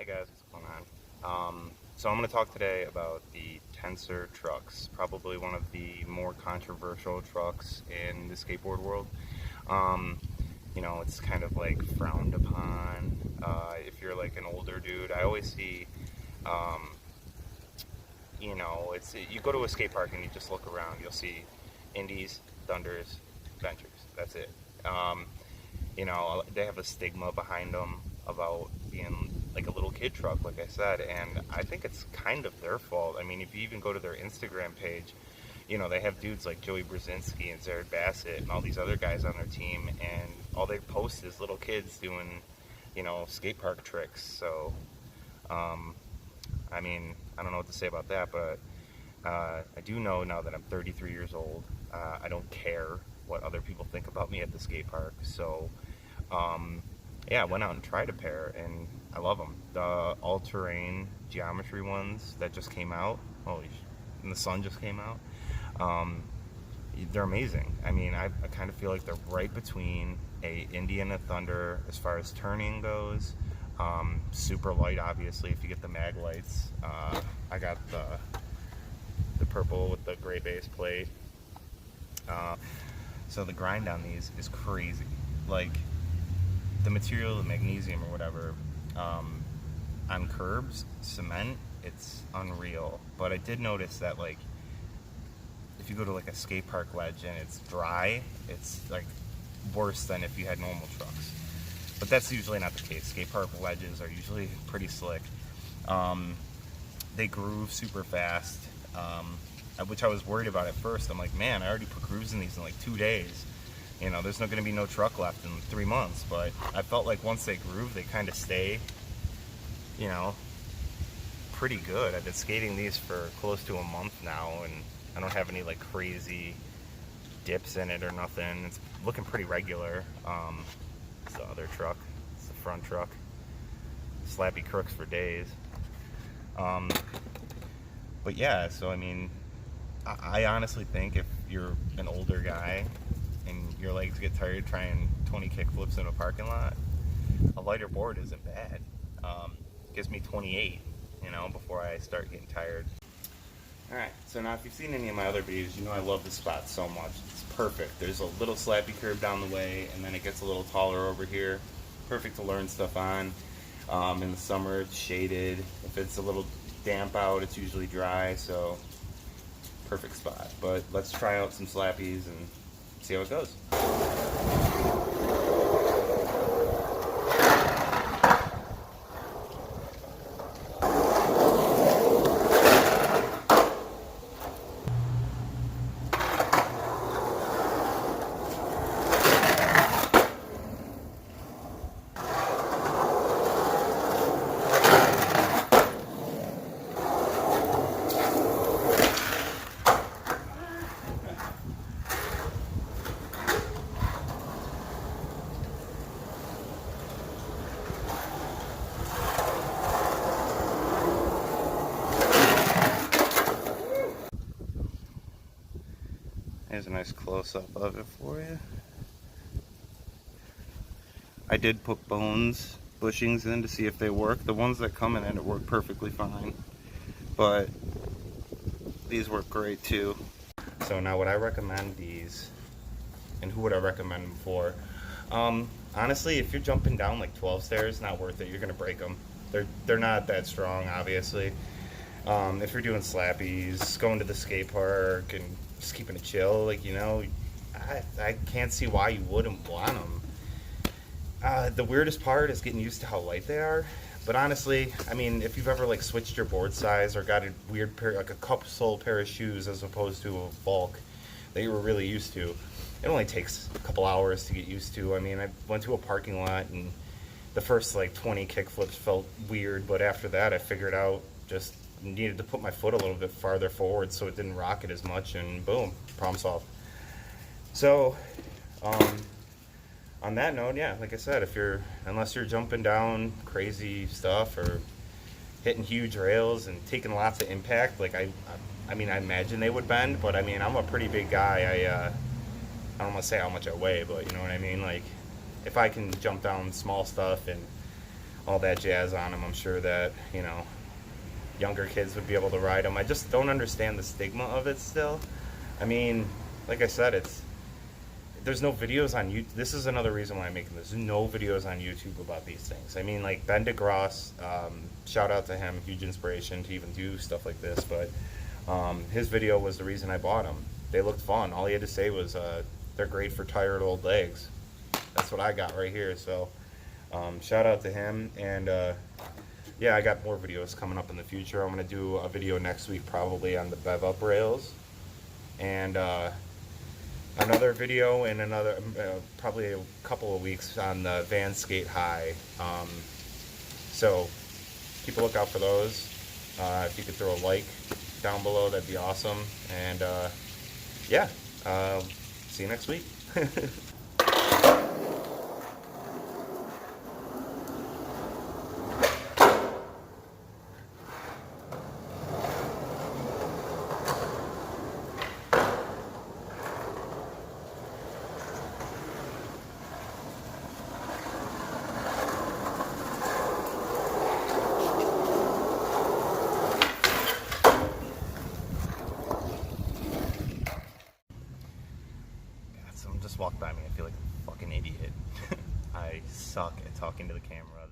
Hey guys, what's going on? So I'm going to talk today about the Tensor trucks, probably one of the more controversial trucks in the skateboard world. Um, it's kind of like frowned upon if you're like an older dude. I always see, um, you go to a skate park and you just look around, you'll see Indies, Thunders, Ventures. That's it. Um, they have a stigma behind them about being like a little kid truck, like I said, and I think it's kind of their fault. I mean, if you even go to their Instagram page, they have dudes like Joey Brzezinski and Zared Bassett and all these other guys on their team, and all they post is little kids doing, skate park tricks. So, um, I mean, I don't know what to say about that, but I do know now that I'm 33 years old. I don't care what other people think about me at the skate park. So, yeah, I went out and tried a pair, and I love them. The all-terrain geometry ones that just came out. And the sun just came out. Um, they're amazing. I mean, I kind of feel like they're right between a Indy and a Thunder as far as turning goes. Super light, obviously, if you get the Maglights. I got the purple with the gray base plate. So the grind on these is crazy. Like, the material, the magnesium or whatever, on curbs, cement, it's unreal. But I did notice that, like, if you go to like a skate park ledge and it's dry, it's like worse than if you had normal trucks. But that's usually not the case. Skate park ledges are usually pretty slick. They groove super fast, which I was worried about at first. I'm like, man, I already put grooves in these in like 2 days. There's not going to be no truck left in 3 months. But I felt like once they groove, they kind of stay, pretty good. I've been skating these for close to a month now, and I don't have any like crazy dips in it or nothing. It's looking pretty regular. It's the other truck. It's the front truck. Slappy crooks for days. But yeah, so I mean, I honestly think if you're an older guy and your legs get tired trying 20 kickflips in a parking lot, a lighter board isn't bad. Gives me 28, before I start getting tired. Alright, so now if you've seen any of my other videos, I love this spot so much. It's perfect. There's a little slappy curve down the way, and then it gets a little taller over here. Perfect to learn stuff on. In the summer, it's shaded. If it's a little damp out, it's usually dry, so perfect spot. But let's try out some slappies and see how it goes. Here's a nice close-up of it for you. I did put bushings in to see if they work. The ones that come in it work perfectly fine, but these work great too. So now would I recommend these, and who would I recommend them for? Honestly, if you're jumping down like 12 stairs, not worth it. You're gonna break them. They're not that strong, obviously. If you're doing slappies, going to the skate park and just keeping it chill, like, I can't see why you wouldn't want them. The weirdest part is getting used to how light they are. But honestly, I mean, if you've ever like switched your board size or got a weird pair, like a cup-sole pair of shoes as opposed to a bulk that you were really used to, it only takes a couple hours to get used to. I mean, I went to a parking lot and the first like 20 kickflips felt weird, but after that I figured out just needed to put my foot a little bit farther forward so it didn't rock it as much, and boom, problem solved. So, on that note, yeah, like I said, unless you're jumping down crazy stuff or hitting huge rails and taking lots of impact, like I mean, I imagine they would bend, but I mean, I'm a pretty big guy. I don't want to say how much I weigh, but you know what I mean? Like, if I can jump down small stuff and all that jazz on them. I'm sure that, you know, younger kids would be able to ride them. I just don't understand the stigma of it still. I mean, like I said, there's no videos on YouTube. This is another reason why I'm making this. There's no videos on YouTube about these things. I mean, like Ben DeGrosse, shout out to him, huge inspiration to even do stuff like this. But his video was the reason I bought them. They looked fun. All he had to say was, they're great for tired old legs. That's what I got right here. So shout out to him. And yeah, I got more videos coming up in the future. I'm going to do a video next week probably on the Bev Up rails. And another video in another, probably a couple of weeks on the Van Skate High. So keep a lookout for those. If you could throw a like down below, that'd be awesome. And yeah, see you next week. Someone just walked by me. I feel like a fucking idiot. I suck at talking to the camera.